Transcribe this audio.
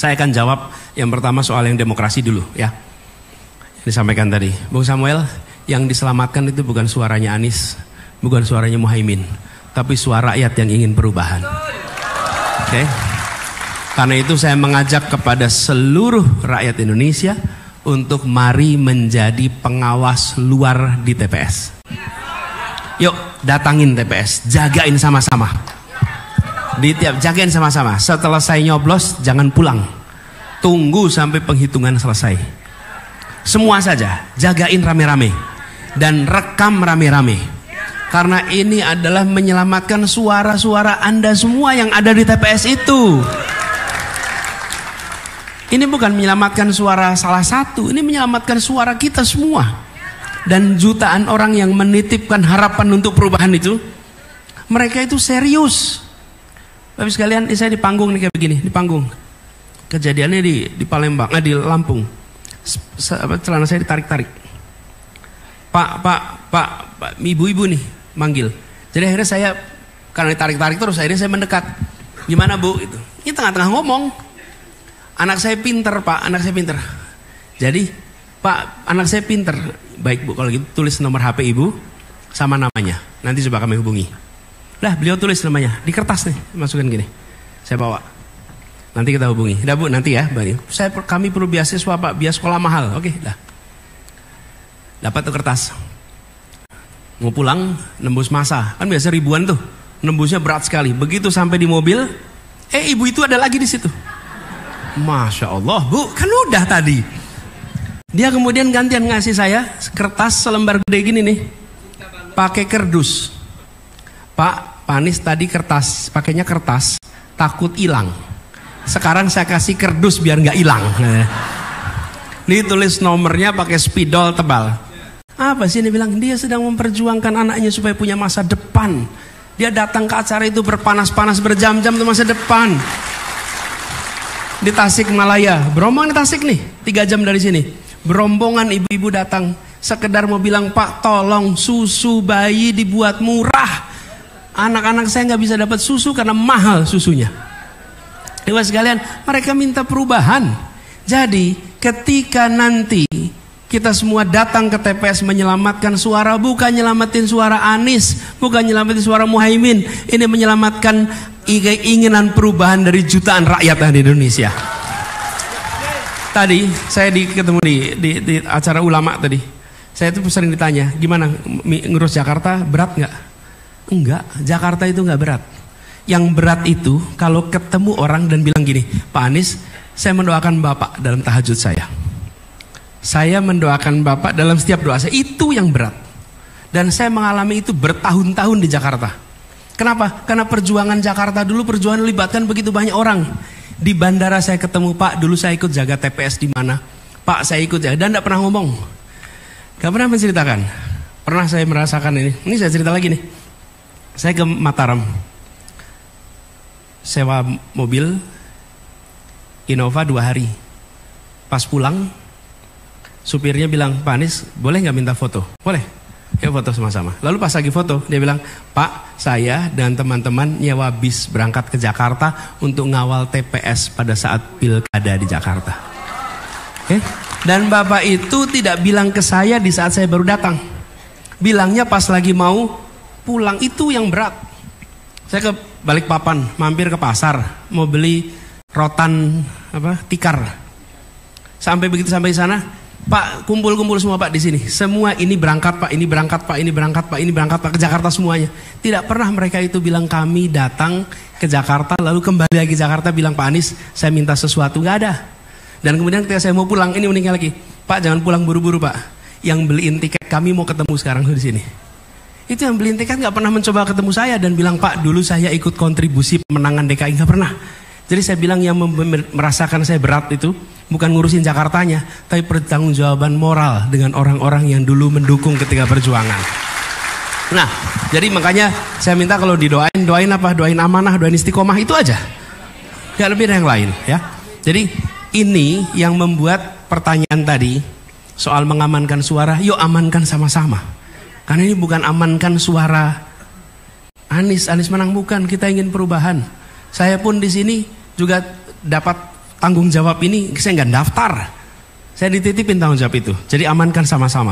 Saya akan jawab yang pertama soal yang demokrasi dulu ya. Disampaikan tadi, Bung Samuel, yang diselamatkan itu bukan suaranya Anies, bukan suaranya Muhaimin, tapi suara rakyat yang ingin perubahan. Oke. Karena itu saya mengajak kepada seluruh rakyat Indonesia untuk mari menjadi pengawas luar di TPS. Yuk datangin TPS, jagain sama-sama. Jagain sama-sama. Setelah saya nyoblos jangan pulang. Tunggu sampai penghitungan selesai. Semua saja jagain rame-rame dan rekam rame-rame. Karena ini adalah menyelamatkan suara-suara Anda semua yang ada di TPS itu. Ini bukan menyelamatkan suara salah satu, ini menyelamatkan suara kita semua. Dan jutaan orang yang menitipkan harapan untuk perubahan itu, mereka itu serius. Bapak sekalian, saya di panggung nih kayak begini, di panggung. Kejadiannya di Palembang, di Lampung. Celana saya ditarik-tarik. Pak, ibu-ibu nih manggil. Jadi akhirnya saya karena ditarik-tarik terus, akhirnya saya mendekat. Gimana Bu? Itu. Ini tengah-tengah ngomong. Anak saya pinter Pak, anak saya pinter. Jadi Pak, anak saya pinter. Baik Bu, kalau gitu tulis nomor HP Ibu sama namanya. Nanti coba kami hubungi. Lah, beliau tulis namanya di kertas nih, masukin gini. Saya bawa. Nanti kita hubungi. Dah Bu, nanti ya, kami perlu beasiswa Pak, biaya sekolah mahal. Oke, dah. Dapat tuh kertas. Mau pulang, nembus masa. Kan biasa ribuan tuh. Nembusnya berat sekali. Begitu sampai di mobil, ibu itu ada lagi di situ. Masya Allah Bu, kan udah tadi. Dia kemudian gantian ngasih saya kertas selembar gede gini nih, pakai kardus. Pak Anies tadi kertas, pakainya kertas, takut hilang. Sekarang saya kasih kardus biar nggak hilang. Ini tulis nomornya pakai spidol tebal. Apa sih ini bilang? Dia sedang memperjuangkan anaknya supaya punya masa depan. Dia datang ke acara itu berpanas-panas berjam-jam untuk masa depan. Di Tasikmalaya, berombongan di Tasik nih, 3 jam dari sini. Berombongan ibu-ibu datang, sekedar mau bilang Pak tolong susu bayi dibuat murah. Anak-anak saya nggak bisa dapat susu karena mahal susunya. Dewa sekalian, mereka minta perubahan. Jadi ketika nanti kita semua datang ke TPS menyelamatkan suara, bukan nyelamatin suara Anies, bukan nyelamatin suara Muhaimin, ini menyelamatkan keinginan perubahan dari jutaan rakyat di Indonesia. Tadi saya ketemu di acara ulama tadi. Saya itu sering ditanya, gimana ngurus Jakarta berat nggak? Enggak, Jakarta itu nggak berat. Yang berat itu kalau ketemu orang dan bilang gini, Pak Anies, saya mendoakan Bapak dalam tahajud saya. Saya mendoakan Bapak dalam setiap doa saya, itu yang berat. Dan saya mengalami itu bertahun-tahun di Jakarta. Kenapa? Karena perjuangan Jakarta dulu, perjuangan melibatkan begitu banyak orang. Di bandara saya ketemu Pak, dulu saya ikut jaga TPS di mana. Pak, saya ikut jaga, dan tidak pernah ngomong. Gak pernah menceritakan. Pernah saya merasakan ini saya cerita lagi nih. Saya ke Mataram, sewa mobil Innova 2 hari. Pas pulang, supirnya bilang, Pak Anies boleh gak minta foto? Boleh, ya foto sama-sama. Lalu pas lagi foto, dia bilang, Pak, saya dan teman-teman nyewa bis berangkat ke Jakarta untuk ngawal TPS pada saat pilkada di Jakarta. Oke? Dan Bapak itu tidak bilang ke saya di saat saya baru datang. Bilangnya pas lagi mau pulang, itu yang berat. Saya ke Balikpapan, mampir ke pasar, mau beli rotan tikar. Sampai begitu sampai di sana, Pak, kumpul-kumpul semua Pak di sini. Semua ini berangkat Pak, ini berangkat Pak, ini berangkat Pak, ini berangkat Pak ke Jakarta semuanya. Tidak pernah mereka itu bilang kami datang ke Jakarta lalu kembali lagi Jakarta bilang Pak Anies saya minta sesuatu, nggak ada. Dan kemudian ketika saya mau pulang, ini uniknya lagi, Pak jangan pulang buru-buru Pak. Yang beliin tiket kami mau ketemu sekarang di sini. Itu yang beliin tiket nggak pernah mencoba ketemu saya dan bilang Pak dulu saya ikut kontribusi pemenangan DKI, nggak pernah. Jadi saya bilang yang merasakan saya berat itu bukan ngurusin Jakartanya, tapi pertanggungjawaban moral dengan orang-orang yang dulu mendukung ketika perjuangan. Nah, jadi makanya saya minta kalau doain apa? Doain amanah, doain istiqomah, itu aja. Gak lebih dari yang lain ya. Jadi ini yang membuat pertanyaan tadi soal mengamankan suara, yuk amankan sama-sama. Karena ini bukan amankan suara Anies menang, bukan, kita ingin perubahan. Saya pun di sini juga dapat tanggung jawab ini saya nggak daftar. Saya dititipin tanggung jawab itu. Jadi amankan sama-sama.